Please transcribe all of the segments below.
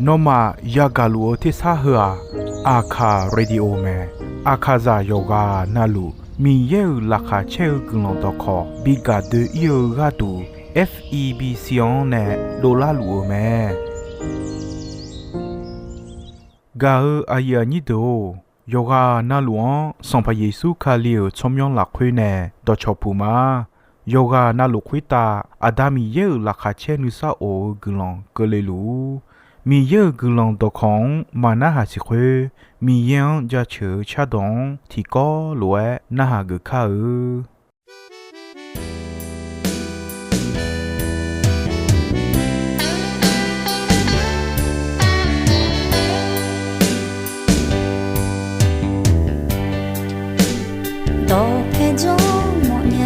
နောမယာဂလူအတိစာဟာအာခာရေဒီယိုမဲအာခာဇာယောဂာနာလူမီယေလာခါချဲကုလွန်တော့ခေါ်ဘီဂါဒီယောဂါတူ FEB စီယွန်နဲ့ဒေါ်လာလူမဲဂါအာယာနီတိုယောဂာနာလွန်စံဖယေစုခါလီယချုံယွန်လာခွေးနဲ့တော့ချောပူမာယောဂာနာလူခွေတာအဒါမီယေလာခါချဲနုစာအိုဂလွန်ကလေးလူမီယေဂလွန်တော့ခေါင်မနာဟာစီခွေမီယန်ကြချေချဒုံတီကောလွဲနာဟာဂခါ都陪着我娘，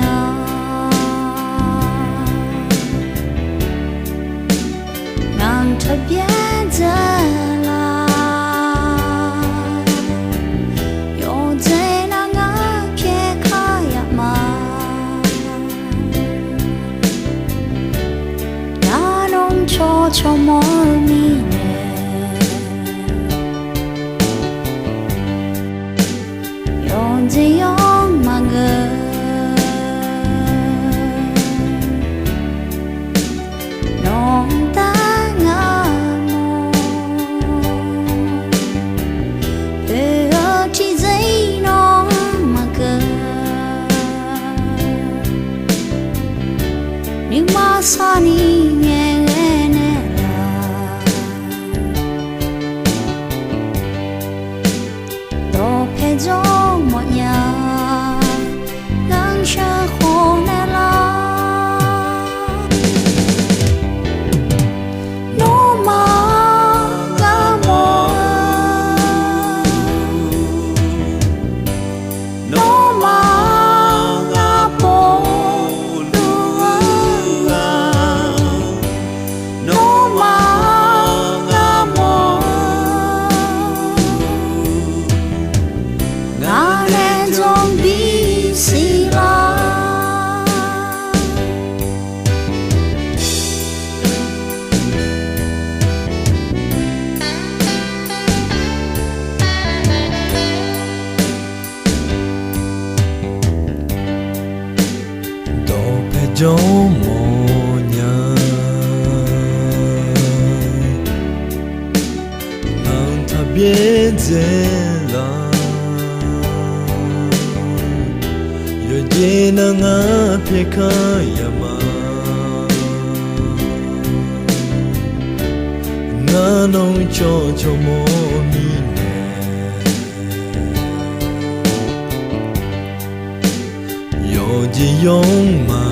让特别的啦，有在那个撇开呀嘛，那弄悄悄摸咪呢，有这样。Sunny nela do pe jo mo nya nang sha ho nela no ma ga mo no ma जो मोnya nang ta bien zela yo je na nga phe kha ya ma na nong cho cho mo mi ne yo ji yong ma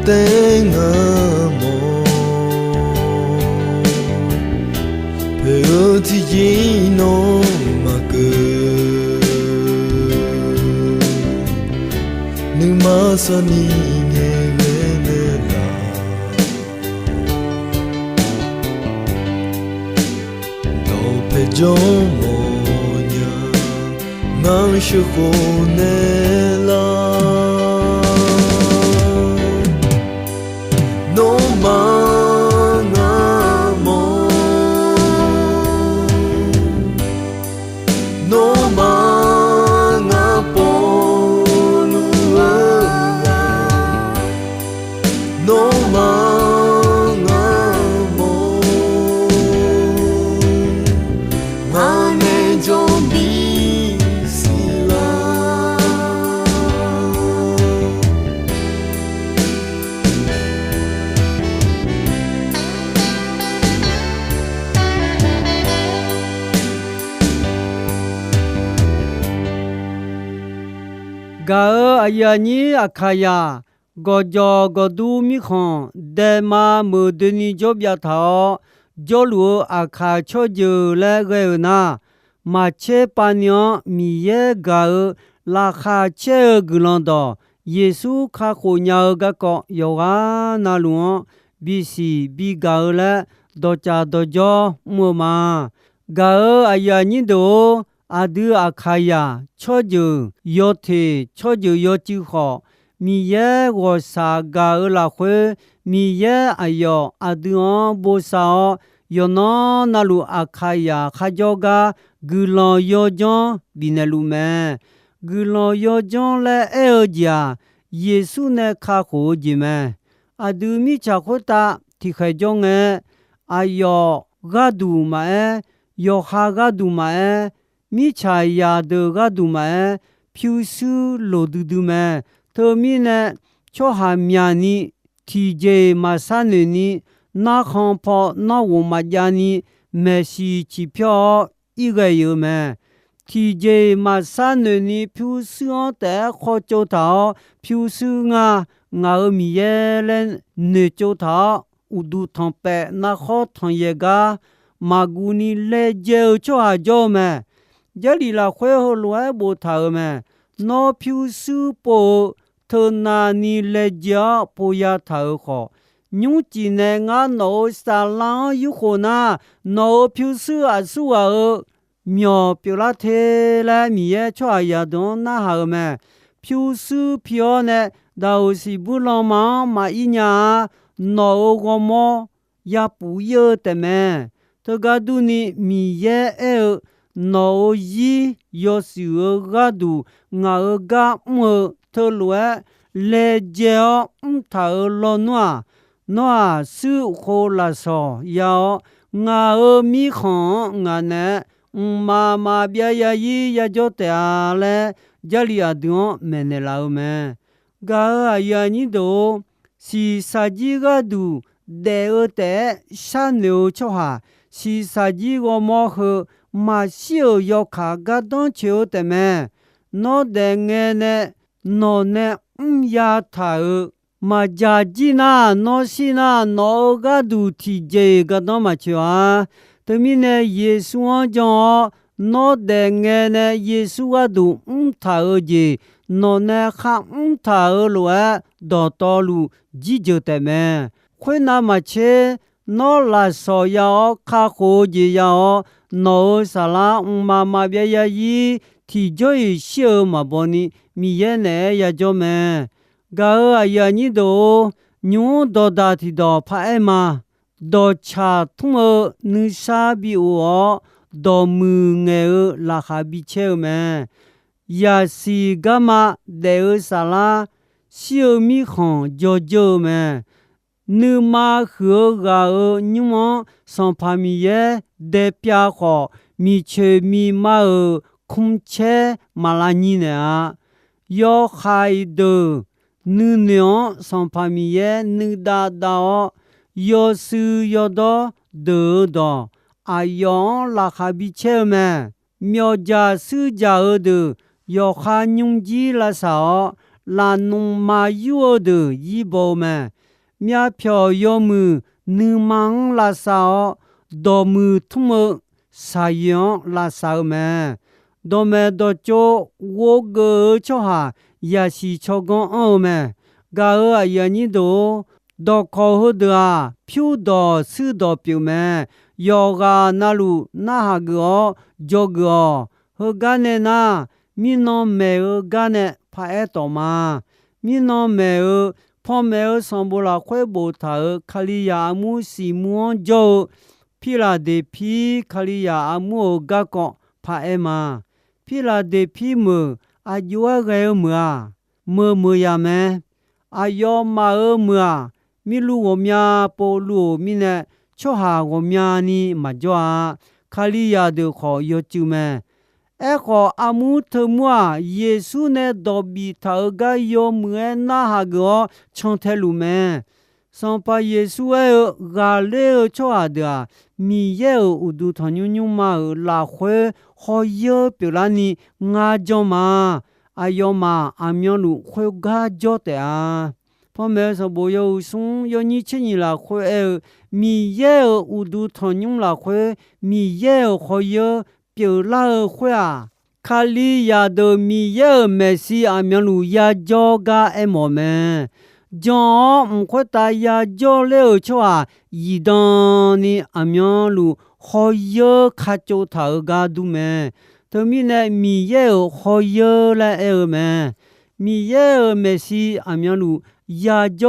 Tên mô Phở thì dĩ nô mà cơ Nữ mà sa ni nghe ghé nê la Đồ phê dô mô nhờ Ngang sư khô nê la Ga ayani akaya gojo godu mi khon de ma mudni jobya tha jolu akha choju la ge na ma che panyo mi ye ga la kha che glon do yesu kha ko nya ga ko yoga na lu bisi bi ga la do cha do jo mo ma ga ayani do Adu akaya choju yote choju yochu ho มีเยกอสากาละเควมีเยอายออดุอโบซายอนอนาลูอาคายาขจอกากุลอยอจอนบินลูแมกุลอยอจอนและเออจาเยซูเนคาโคจิแมอดุมิชาโคตาที่ขจองเออายอกาดูมาเอยอฮากาดูมาเอมิชายาเดกาดูมาเอพิวซูโลดูดูแมเธอมีเนชอหามียานีทีเจมาซาเนนีนาคองพอนาวูมาจานีเมซีจิเปียวอีกเยอะแมทีเจมาซาเนนีพิวซูแต่ขอโจทาพิวซูงามีเยเลนเนโจทาอุดูทองเปนาขอทองเยกามากูนีเลเจอชัวโจแมยะลีลาเควโฮลวยโบทาแมนอพิวซูโปเธอนานีเลเจอปยาทาขอญูจีเนงาโนสาลายุโคนาโนพิวซูอาสุอามีอปิลาเทและมีเยชัวยาดอนนาหาแมพิวซูพิโอเนดาวสิบุลมาอิญาโนโกโมยาปูเยแต่แมเธอกาดูนีมีเยโนยียอสิกาดูงากาเมเธอลวยเลเจอทาลอนัวนัวสุโคลาซอยางามีของงาเนมาเบียยียาจอเตอาเลจาลีอาดอนเมเนลาเมกาอยานิโดစီစာကြီးကတူဒေအတဲ့ရှာနေချောဟာစီစာကြီးကမောဟမရှိယောခါကတော့ချေတဲ့မဲနောတဲ့ငဲနဲ့နောနဲ့ယာထာမဂျာဂျီနာနောရှိနာနောကတူတီဂျေကတော့မချွာတမီနဲ့ယေဆုအကြောင်းနောတဲ့ငဲနဲ့ယေဆုကတူထာကြီးနောနဲ့ခထာလောဒေါ်တော်လူជីโจแต่แม่ควยนามาเชนอลาซอยาคาโคจียาโนซาลามาเบียยีที่จ่อยเชื่อมาบอนีมีเยเนยาจอแม่กาอยานิโดญูดอดาที่ดอพาเอมาดอชาทุมนุชาบิโอดอมือเงลาคาบิเชแม่ยาสีกามาเดอซาลาเสี่ยวมีของโจโจแม่นึมาหือกาญูมสองพามีเยเดปยาขอมีเชมีมาคุมเชมาลานีเนยอไคเดนึเนียสองพามีเยนึดาดายอซือยอดอเดดออายองลาคาบิเชแม่มีอจาซืจาเดยอคาญุงจีลาสาลานุมายูเดยีโบแม่มีอาเพียวยอมือนึมังลาสาดอมือทุมสายองลาสาแม่ดอแม่ดอโจโวเกชอหายาชีชอกงเอาแม่กาอยานิโดดอคอฮดาพิวดอซือดอปิวแม่ยอกานาลูนาหากอจอกอฮกาเนนามีนอเมกาเนพาเอตอมามีนอเมพ่อแม่สมบูรณ์ควยโบทาคาลิยามูสีม่วงโจพิลาเดพีคาลิยามูกะกอพาเอมาพิลาเดพีมืออายุเกมือยาแม่อายอมามือมีลูกมีปอลูมีเนชอหากมีนี่มาจ่อคาลิยาเดขอยจูแม่ขออามูเธอมัวเยซูเนดอบีทากายอมือนาหากอชงเทลูแม่สัมปะเยซูกาเลชออาเดมีเยอุดุทอญุมาลาเควหอยเปลานีงาจอมาอายอมาอามยอลูเควกาจอเตอาพ่อแม่สบอยสุงยอนิเชนีลาเควมีเยอุดุทอญุลาเควมีเยหอยเปียวลาเควคาลิยาโดมีเยเมซีอามยลูยาจอกาเอมอแม่จอมขวตายาจอเลอชัวยีดอนนี่อามยลูหอยคาโจทากาดูแม่เธอมีเนมีเยหอยละแม่ มีเยเมซีอามยลูยาโจ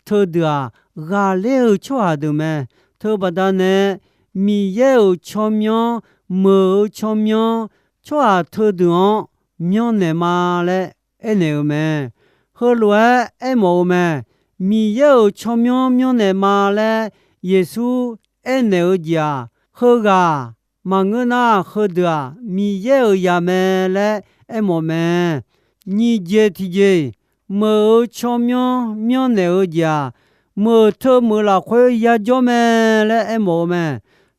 เธอเดือกาเลชัวดูแมเธอบดาเนมีเยชอมยอเมอชอมยอชัวเธอดูမြောင်းနေมาလဲအဲ့နေမဲဟောလွယ်အဲ့မောမဲมีเยชอมยอမြောင်းနေมาလဲယေစုအဲ့နေကြဟောကမငနာခေဒာมีเยยาမဲလဲအဲ့မောမဲညီเจတိเจမောชอมยอမြောင်းနေကြမောเธอမောละခွေยาจอမဲလဲအဲ့မောမဲ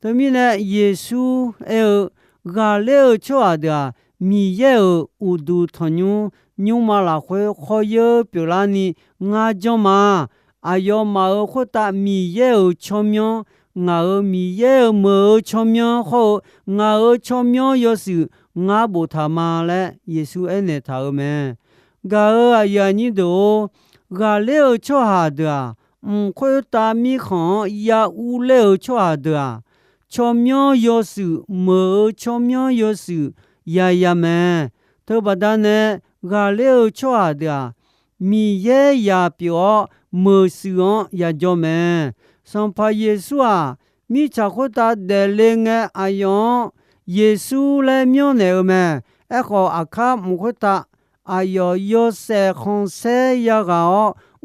တမီနဲ့ယေစုအဲ့ဂါလေချွာဒာมีเยอุดูทญุญุมาลาခွေခေါ်ရပြလာနီငါကြောမှာအယောမာခွတ်တာมีเยချောမြောငါมีเยမောချောမြောခေါ်ငါချောမြောရစုငါဘူထာမာလဲယေစုအဲ့နေထားမဲဂါအယာနီဒိုဂါလေချောဟာဒာခွေတာမီခွန်ယာဦးလေချောဟာဒာချောမြောရစုမောချောမြောရစုยายาแม่เธอบดาเนกาเลวชัวดามีเยยาเปียวมือสือยาจอแม่สัมภาเยซูอ่ะมีชาโคตาเดเลงอายองเยซูและမြောเนแม่อะขออาคามุโคตาอายอยเซคอนเซยากา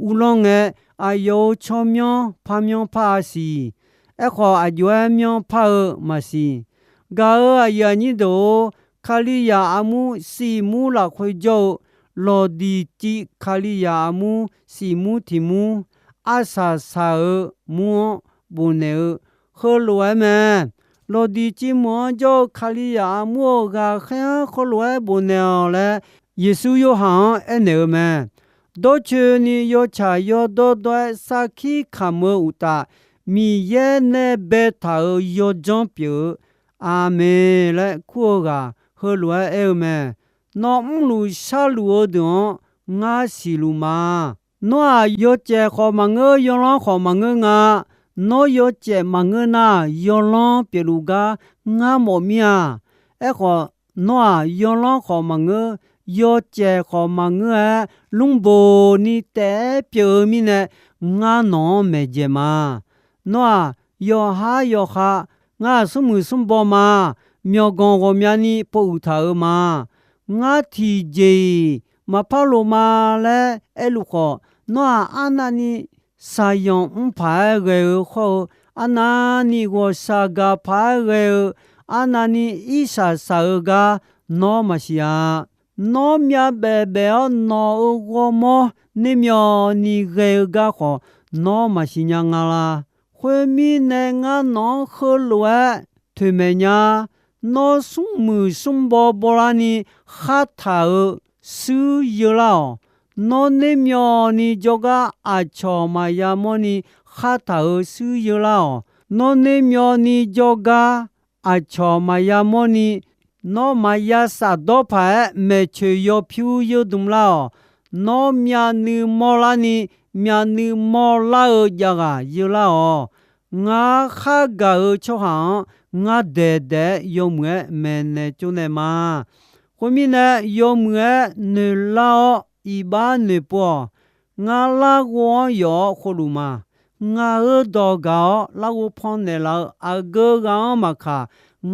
อูลงอายอชอမြောพาမြောพาสีอะขออาจวยမြောพามาสีกาอายานิโดคาลิยาอามูสีมูละคุยโจโลดีจิคาลิยาอามูสีมูทิมูอาซาซามูบุเนเฮลวยแมโลดีจิมัวโจคาลิยาอามูกาแค่เฮลวยบุเนและเยซูโยหังเอเนแมโดเชนีโยชาโยโดดวยสักขีคามอุตามีเยเนเบทาโยจอมเปียอาเมและคัวกาဟလွယ်အဲမဲနော်မလူရှာလူဒွန်ငါစီလူမာနော်ယောကျဲခေါ်မငေယောလောခေါ်မငေငါနော်ယောကျဲမငေနာယောလောပြေလူကငါမောမြအဲခေါ်နော်ယောလောခေါ်မငေယောကျဲခေါ်မငေလုံဘိုနီတဲပြေမီနဲ့ငါနော်မဲကျမာနော်ယောဟာယောခငါဆုမှုစွန်ဘောမာမြောကောင်ကိုများနီပို့ထားမှာငါတီဂျေမဖလိုမာလဲအဲ့လူခေါ်နော်အနာနီစာယုံဖာရေခေါ်အနာနီကိုစာကဖာရေအနာနီဣစာစာကနော်မရှိယာနော်မြဘေဘေနော်ကိုမောနေမြောနီရေကခေါ်နော်မရှိညာငါလားခွေမီနေငါနော်ခလွဲထွေမညာနောဆုမှုစွန်ဘောဘောလာနီခါထာဆူယလောနောနေမျောနီဂျောကအချောမယာမောနီခါထာဆူယလောနောနေမျောနီဂျောကအချောမယာမောနီနောမယာစာဒောဖာမေချေယောဖြူယဒုံလောနောမြာနီမောလာနီမြာနီမောလာဂျာကယလောငါခါဂါချောဟံငါတဲ့ယုံမွဲမဲနေကျုံနေမှာခွမီနေယုံမွဲနေလောဤဘာနေပေါ်ငါလာကောယောခလူမာငါတော့ကောလာဝဖုန်နေလောအဂကောမခါ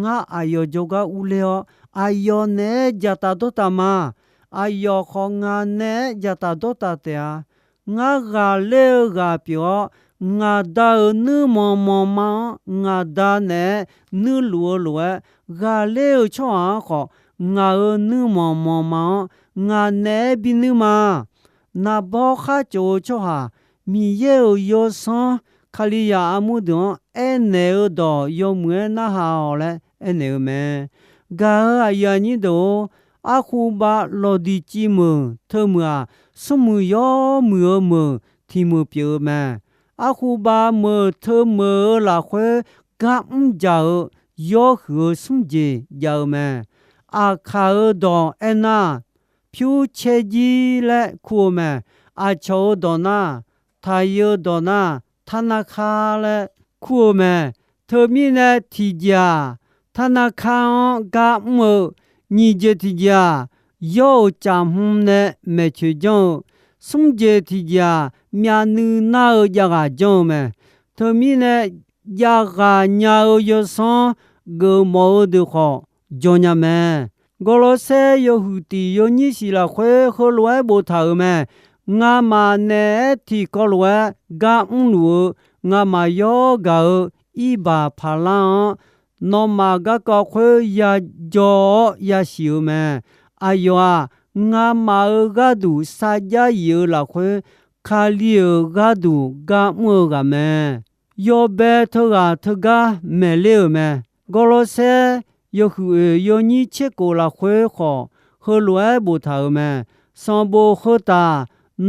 ငါအယောဂျောကဦးလေအယောနေဂျတာတော့တမအယောခေါငါနေဂျတာတော့တတဲ့ငါကလေကပြောငါဒါနုမမမငါဒါနေနုလောလောဂါလေချောခေါငါနုမမမငါနေဘိနုမာနာဘောခါချိုချောဟာမီယေယောဆန်ခလီယာအမှုဒွန်အဲနေတော့ယုံမွေနာဟာလေအဲနေမဲဂါအယာနီတော့အခုဘာလော်ဒီချီမထမွာစမှုယောမွေမတီမပြေမဲအခုဘာမထမလာခွဲကမ်ကြောယောဟုစွန်ဂျေယောမဲအခါတော့အနာဖြူချေကြီးလက်ခုမဲအချောဒနာထာယောဒနာธนาคารและคู่แม่เธอมีแนทีจาธนาคารกะมือညီเจติจา ယောจามหุมเนเมချေကြောင့်စုံเจတိကြမြာနုနာကြကကြောင့်မဲသမီးနဲ့ယာကညာရဆွန်ဂမောဒခောဂျောညာမဲဂလောဆေယဟူတီယောညီစီလာခွဲခေါ်လွဲဘောထားမဲငါမနဲ့တီကောလွဲဂါအုံလူငါမယောဂါဣဘာဖလာနောမာဂကောခွေယာဂျောယာရှိုမဲအယောငါမာဂဒူစာကြယေလာခွေခါလီဂဒူဂါမောဂမဲယောဘေထဂါထဂါမဲလေမဲဂလောဆေယခုယောညီချေကိုလာခွေခောဟလွဲဘူထားမဲစံဘိုခတာ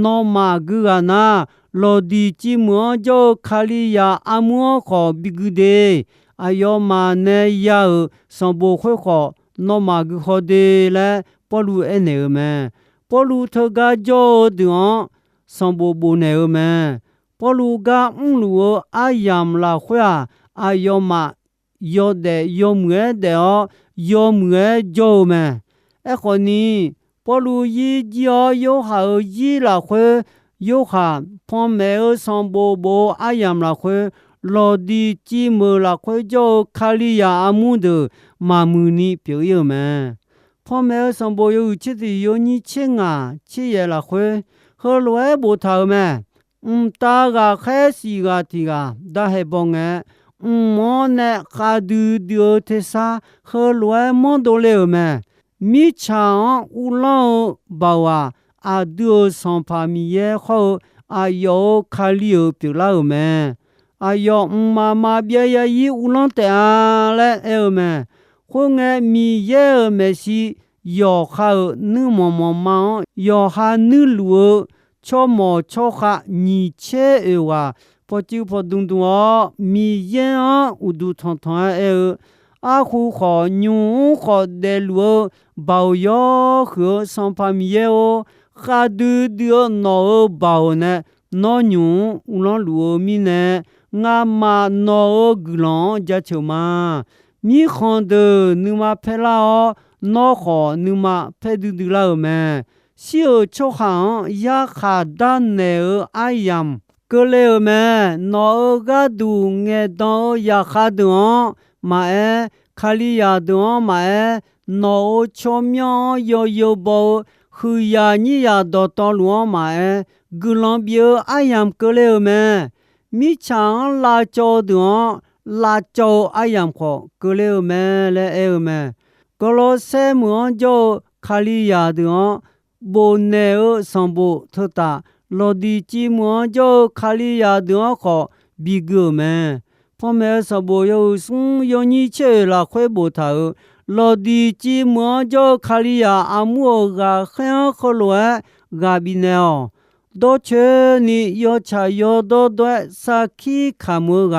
နောမာဂဂနာလောဒီချီမောဂျောခါလီယာအမောခောဘီဂဒေအယောမာနေယာစံဘိုခွေခောနောမာဂခောဒေလေပေါ်လူအနေမဲပေါ်လူထဂါဂျောဒွန်စံဘိုဘူနေမဲပေါ်လူကအုံလူအာယမ်လာခွေအယောမာယောဒေယောမွေဒေယောမွေဂျောမဲအခုနီပေါ်လူယီဂျောယောဟာယီလာခွေယောဟာဖုံးမဲစံဘိုဘောအာယမ်လာခွေလောဒီချီမလာခွေဂျောခါလီယာအမှုဒမာမူနီပြောရမဲဖုံးမဲစံဘိုယောချစ်တီယောနီချင်းငါချီရလာခွေဟလွဲဘောထားမဲတာကခဲစီကတီကဒါဟေဘောငဲမောနဲ့ခါဒူဒီယိုတေစာဟလွဲမွန်ဒိုလေမဲမိချောင်းဦးလောဘာဝအာဒူဆန်ဖာမီယေခေါအာယောခါလီယိုပြလာမဲအာယောမာပြရယီဦးလောတဲလဲအဲမဲခုငဲမီယေမရှိယောခါနုမမမောင်ယောဟာနုလူချောမောချောခညီချေအဝါပေါ်ကျူပေါ်ဒုံဒွာမီယေဥဒူထွန်ထွန်အခုခေါ်ညူခေါ်ဒဲလူဘောင်ယောခေစံဖာမီယေခါဒူဒီယနောဘောင်နဲ့နောညူဦးလောလူမီနဲ့ငါမနောဂလောဂျချမမိခွန်ဒနုမဖဲလာနောခေါ်နုမဖဲဒူဒူလာမဲစီချိုခန်ယာခါဒန်နေအိုင်ယမ်ကလေမဲနောဂဒူငေတောယာခါဒွန်မာခါလီယာဒွန်မာနောချောမြောယောယောဘောခူယာညီယာဒေါ်တော်လွန်မာဂူလွန်ပြေအိုင်ယမ်ကလေမဲမိချန်လာချောဒွန်လာချောအိုင်ယမ်ခေါ်ကလေမဲလေအဲမဲကလောဆေမွန်ဂျောခါလီယာဒွန်ဘိုနေစံဘိုထတာလောဒီချီမွန်ဂျောခါလီယာဒွန်ခေါ်ဘီဂမဲဖမဲစဘိုယောဆုံယောညီချေလာခွဲဘိုတာလောဒီချီမွန်ဂျောခါလီယာအမှုကခဲခလွဲဂါဘီနေဒိုချေနီယောချာယောဒိုဒွဲစာခီခါမူက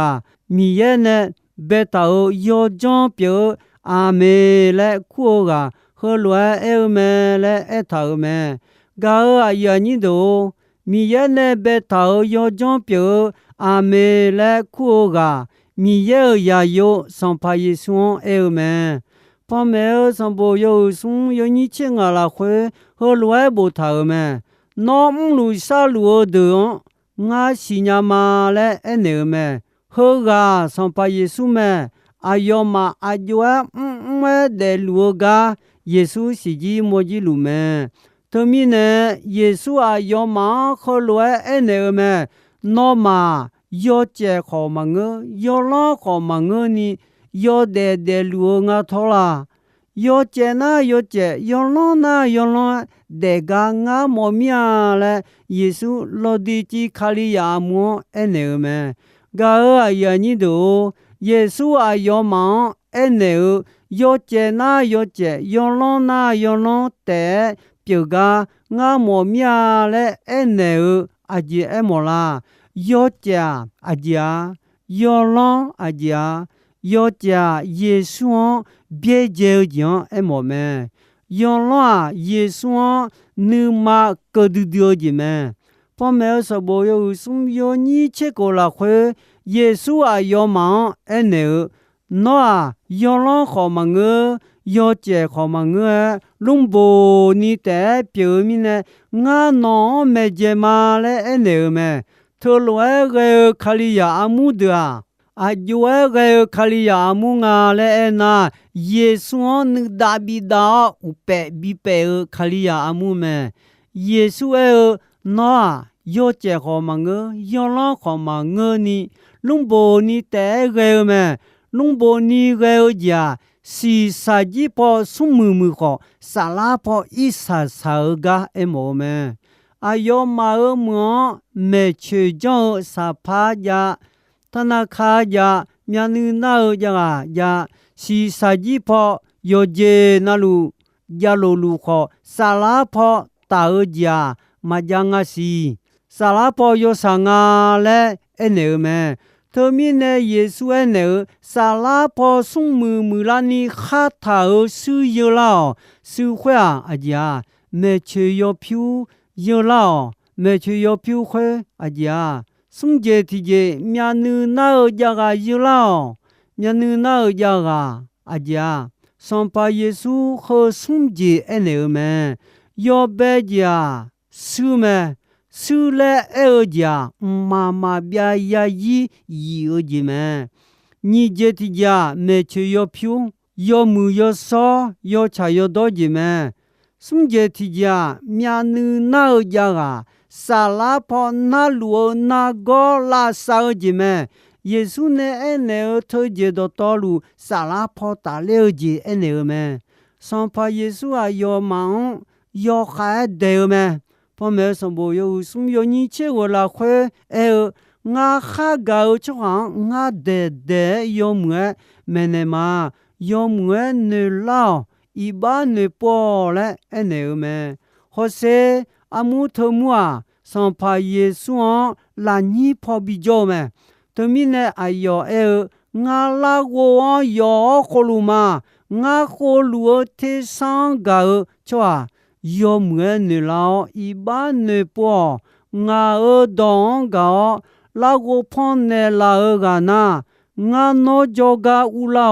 မီယေနဲ့ဘေတာယောဂျွန်ပြေအာမေလဲခုကဟလွဲအဲမဲလဲအထာမဲဂါအယာနီဒိုမီယေနဲ့ဘေတာယောဂျွန်ပြေအာမေလဲခုကမီယေယာယောစံဖာယေဆွန်အဲမဲဖမဲစံဘိုယောဆုံယောနီချင်ငါလာခွေဟလွဲဘူထာမဲနောမလူစာလူဒွန်ငါစီညာမာလဲအနေမဲဟောကစံဖာယေဆုမဲအယောမာအဂျွဲမဲဒေလူကယေဆုစီကြီးမောကြီးလူမဲသမီးနဲ့ယေဆုအယောမာခေါ်လွဲအနေမဲနောမာယောကျဲခေါ်မငယောလောခေါ်မငနီယောဒေလူငါထောလာယောကျဲနာယောကျဲယောလောနာယောလောဒေဂါငါမောမြာလဲယေဆုလောဒီချီခါလီယာမောအနေမဲဂါအယာနီဒိုယေဆုအယောမောအနေယောကျဲနာယောကျဲယောလောနာယောလောတေပြေဂါငါမောမြာလဲအနေအဂျီအမောလာယောကျာအဂျာယောလောအဂျာယောကျာယေဆွန်ဘေဂျေဂျန်အမောမဲယောလောယေဆွန်နုမကဒူဒီယိုဂျီမဲဖမဲဆဘိုယောဆုံယောနီချေကိုလာခွေယေဆုအယောမောအနေနောယောလောခေါ်မင ယောကျဲခေါ်မငဲလုံဘိုနီတဲပြေမီနဲငါနောမေဂျေမာလဲအနေမဲထိုလွဲရေခလီယာအမှုဒာအဂျွဲရေခလီယာအမှုငါလဲနာယေဆွန်ဒါဘီဒါဥပေဘီပေခလီယာအမှုမဲယေဆုအဲနောယောကျဲခေါ်မငဲယောလောခေါ်မငဲနီလုံဘိုနီတဲရေမဲလုံဘိုနီရေဂျာစီစာကြီးပေါ်ဆုမှုခေါ်ဆာလာပေါ်ဣဆာဆာဂါအမောမဲအယောမာမောမေချေကြောစာဖာယာတနာခာယာမြန်နူနာယာစီစာကြီးပေါ်ယောဂျေနလူယာလိုလူခေါ်ဆာလာပေါ်တာဂျာမဂျငါစီဆာလာပေါ်ယောဆာငါလဲအနေမဲသူမင်းနဲ့ယေရှုရဲ့နေဆာလာပေါ်ဆုံမူလာနီခါထာဆူယလောဆူခွာအကြာမေချေယောဖြူယောလောမေချေယောဖြူခွဲအကြာဆုံကျေတီကျေမြန်နူနာကြကယောလောမြန်နူနာကြကအကြာစံပါယေရှုခေါ်ဆုံကျေအနေမဲယောဘေကြာဆူမဲဆူလဲအေဂျာမာဗျာယာယီယိုဂျီမဲညီဂျတီဂျာမေချေယောဖြူယောမူယောစောယောချာယောဒေါဂျီမဲစွန်ဂျတီဂျာမြန်နူနာဂျာကဆာလာဖောနာလူနာဂောလာဆာဂျီမဲယေဆုနဲ့အနေထိုဂျေဒတော်လူဆာလာဖောတာလေဂျီအနေမဲစံဖာယေဆုအယောမောင်ယောခါဒေမဲพอแม่สมบูรณ์สมยนี่เชื่อละเควงาข้าเกาช่างงาเดยอมเงแม่เนมายอมเงเนล่าอีบ้านเนปอและเอเนแม่โฮเซอามูเทมัวสัมภาเยซูลานีพอบิโจแม่ตมิเนอายองาลาโกยอโคลูมางาโคลูเทสังกาชัวယောမွေနေလောဤဘာနေပေါ်ငါဒေါန်ကလာကိုဖန်နေလာကနာငါနောဂျောဂါဥလာ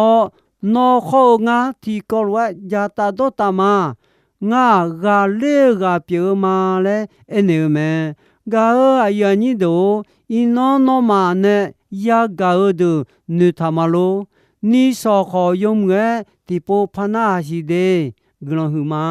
နောခောငါတီကောဝဂျာတာဒိုတမငါဂါလေဂါပြေမာလေအနေမဲဂါအယနီဒိုအီနောနောမာနေယာဂါဒုနေသမလိုနီဆောခောယုံငဲတီပိုဖနာရှိဒေဂလောဟုမာ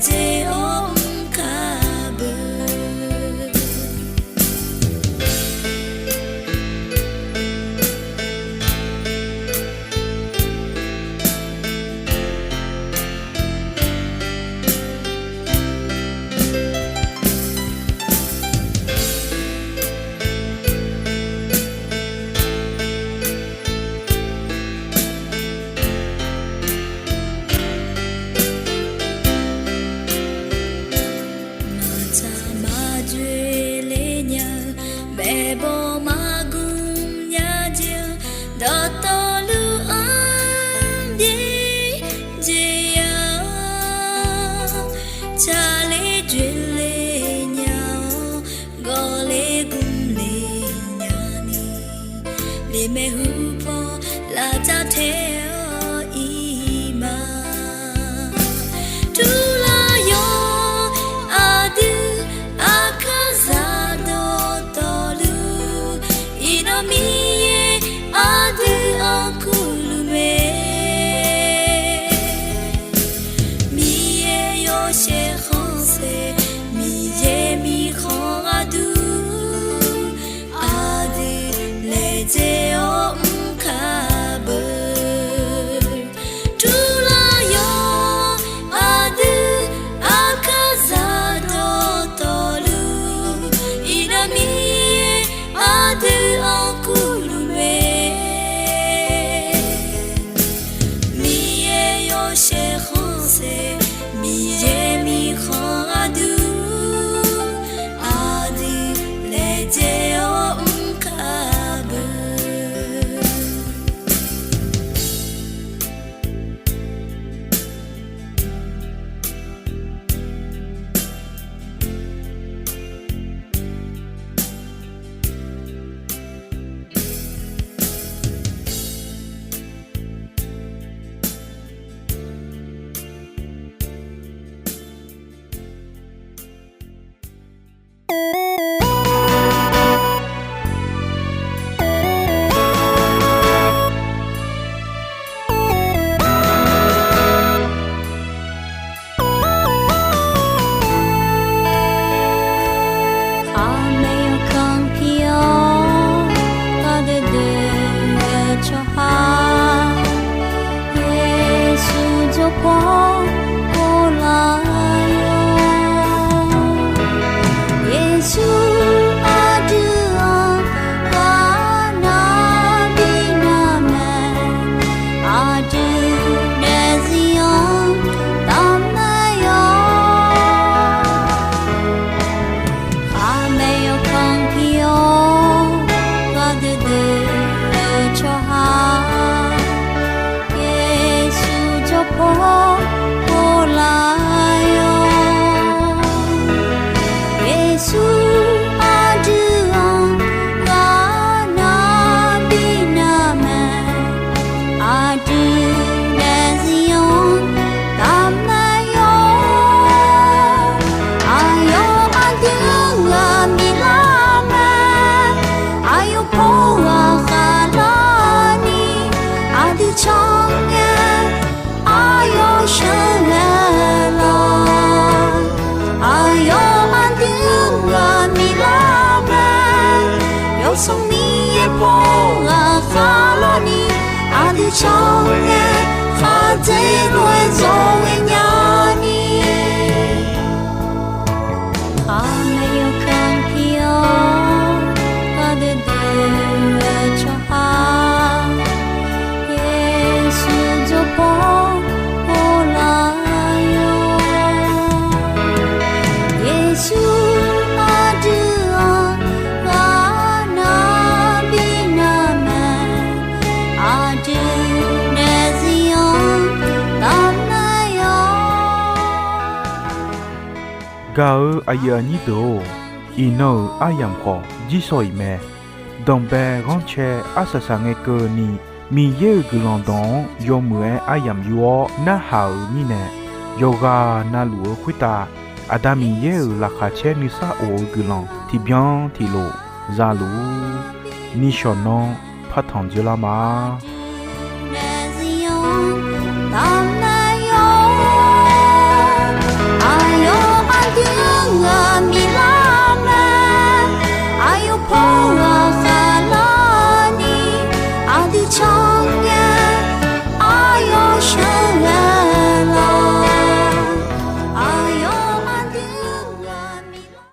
J O K တွေ့လေးညာဘယ်ပေါ်မှာကူညာချင်တော့တော်လူအောင်ပြေကြရချာလေးတွေ့လေးညာကိုလေးကူလေးညာနီလေမဲဟုပေါ်လာကြတဲ့长夜，发这乱作为娘你，他没有看皮哦，他的的就好，耶稣就过来哟，耶稣啊的啊。Gao ayani do ino ayam kho jisoi me dombe gonche asasange ko ni mi ye gulondon yomue ayam yuo na hau ni ne yoga na luo khwita adami ye la kha che ni sa o gulon ti bien ti lo za lu ni shonon phathon jula ma